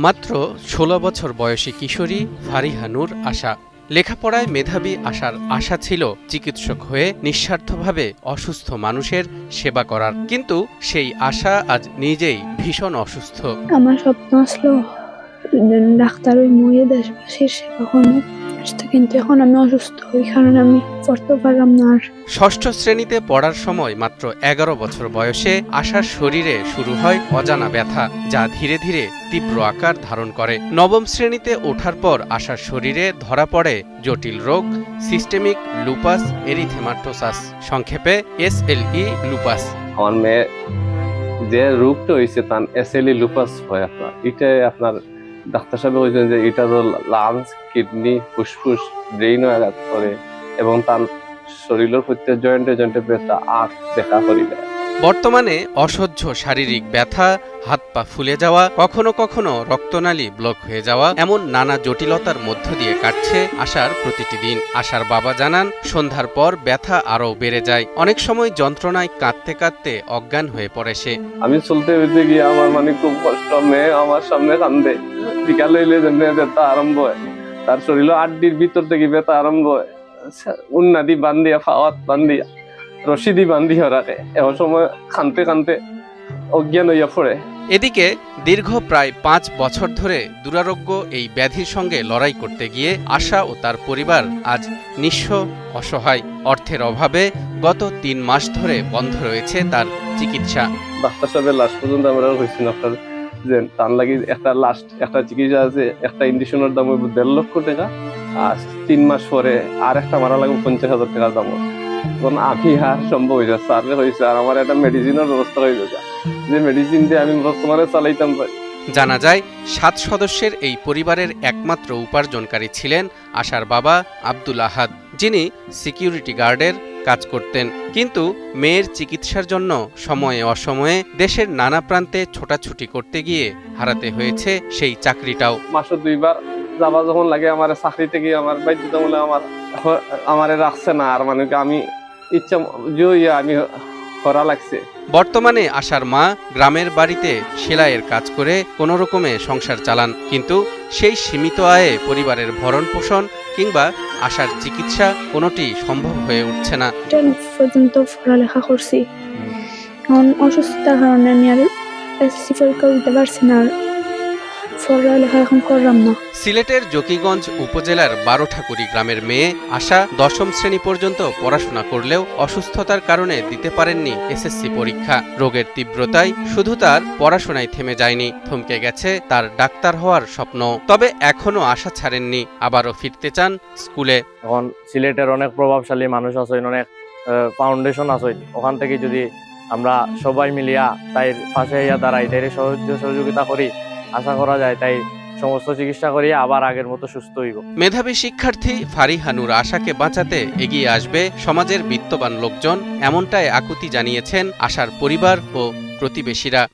মাত্র ১৬ বছর বয়সী কিশোরী ফারিহা নূর আশা। লেখাপড়ায় মেধাবী আশার আশা ছিল চিকিৎসক হয়ে নিঃস্বার্থভাবে অসুস্থ মানুষের সেবা করার, কিন্তু সেই আশা আজ নিজেই ভীষণ অসুস্থ। আমার স্বপ্ন আসলো ডাক্তার ওই মরে দেশবাসীর সেবা করবো, কিন্তু এখন আমি অসুস্থ, ওই কারণে আমি পড়তে পারলাম না। আর ষষ্ঠ শ্রেণীতে পড়ার সময় মাত্র ১১ বছর বয়সে আশার শরীরে শুরু হয় অজানা ব্যথা, যা ধীরে ধীরে তীব্র আকার ধারণ করে। নবম শ্রেণীতে ওঠার পর আশার শরীরে ধরা পড়ে জটিল রোগ সিস্টেমিক লুপাস এরিথেমাটোসাস, সংক্ষেপে SLE লুপাস। আমার মেয়ে যে রোগটা হয়েছে তার SLE লুপাস হয়। আপনার ডাক্তার সাহেব বলছেন যে এটা তো লাংস, কিডনি, ফুসফুস, ব্রেইন আঘাত করে এবং তার শরীরের প্রত্যেক জয়েন্টে ব্যথা আখ দেখা করিলে। বর্তমানে অসহ্য শারীরিক ব্যথা, হাত পা ফুলে যাওয়া, কখনো কখনো রক্তনালী ব্লক হয়ে যাওয়া, এমন নানা জটিলতার মধ্য দিয়ে কাটছে আশার প্রতিটি দিন। আশার বাবা জানান, সন্ধ্যার পর ব্যথা আরও বেড়ে যায়। অনেক সময় যন্ত্রণায় কাঁদতে কাঁদতে অজ্ঞান হয়ে পড়ে সে। আমি চলতে ফিরতে গিয়ে আমার খুব কষ্ট। মেয়ে আমার সামনে কান্দে, বিকাল হইলে যে মেয়ে ব্যথা আরম্ভ হয়, তার শরীরে আড্ডির ভিতর থেকে ব্যথা আরম্ভ হয়, উন্নাদি বান্ধিয়া ফাওয়াত বান্ধিয়া রশিদি বান্ধিয়া রাখে। এমন সময় কানতে কানতে অজ্ঞান হইয়া পড়ে। এদিকে দীর্ঘ প্রায় ৫ বছর ধরে দুরারোগ্য এই ব্যাধির সঙ্গে লড়াই করতে গিয়ে আশা ও তার পরিবার আজ নিঃস্ব, অসহায়। অর্থের অভাবে গত ৩ মাস ধরে বন্ধ রয়েছে তার চিকিৎসা। ডাক্তার সাহেবের লাস্ট পর্যন্ত আমরা হয়েছি আপনার যে তার লাগি একটা চিকিৎসা আছে, একটা ইঞ্জেকশনের দাম ১.৫ লক্ষ টাকা, আর ৩ মাস পরে আর একটা মারা লাগবে ৫০,০০০ টাকার দাম। তখন আমি আর সম্ভব হয়েছে সার্ভে হয়েছে, আর আমার একটা মেডিসিনের ব্যবস্থা হয়ে গেছে, যে মেডিসিন দিয়ে আমি বর্তমানে চালাইতাম পারি। জানা যায় ৭ সদস্যের এই পরিবারের একমাত্র উপার্জনকারী ছিলেন আশার বাবা আব্দুল আহাদ, যিনি সিকিউরিটি গার্ডের কাজ করতেন। কিন্তু মেয়ের চিকিৎসার জন্য সময়ে অসময়ে দেশের নানা প্রান্তে ছোটাছুটি করতে গিয়ে হারাতে হয়েছে সেই চাকরিটাও। মাসে ২ বার যাবা যখন লাগে আমার চাকরি থেকে, আমার বাধ্যতামূলক আমারে রাখছে না, আর আমি ইচ্ছা আমি করা লাগছে। বর্তমানে আশার মা গ্রামের বাড়িতে সেলাইয়ের কাজ করে কোনো রকমে সংসার চালান, কিন্তু সেই সীমিত আয়ে পরিবারের ভরণ পোষণ কিংবা আশার চিকিৎসা কোনোটি সম্ভব হয়ে উঠছে না। 10 পর্যন্ত পড়ালেখা করছি, এখন অসুস্থতার কারণে আমি আর SSC পরীক্ষা দিতে পারছি না, পড়ালেখা এখন করলাম না। সিলেটের জকিগঞ্জ উপজেলার বারোঠাকুরি গ্রামের মেয়ে আশা ১০ম শ্রেণী পর্যন্ত পড়াশোনা করলেও অসুস্থতার কারণে দিতে পারেননি SSC পরীক্ষা। রোগের তীব্রতায় শুধু তার পড়াশোনায় থেমে যায়নি, থমকে গেছে তার ডাক্তার হওয়ার স্বপ্ন। তবে এখনো আশা ছাড়েননি, আবারও ফিরতে চান স্কুলে। এখন সিলেটের অনেক প্রভাবশালী মানুষ আছেন, অনেক ফাউন্ডেশন আছে, ওখান থেকে যদি আমরা সবাই মিলিয়া তাই পাশে দাঁড়াই, তাই সহযোগিতা করি, আশা করা যায় তাই সমস্ত চিকিৎসা করি আবার আগের মতো সুস্থ হইব। মেধাবী শিক্ষার্থী ফারিহা নূর আশাকে বাঁচাতে এগিয়ে আসবে সমাজের বিত্তবান লোকজন, এমনটাই আকুতি জানিয়েছেন আশার পরিবার ও প্রতিবেশীরা।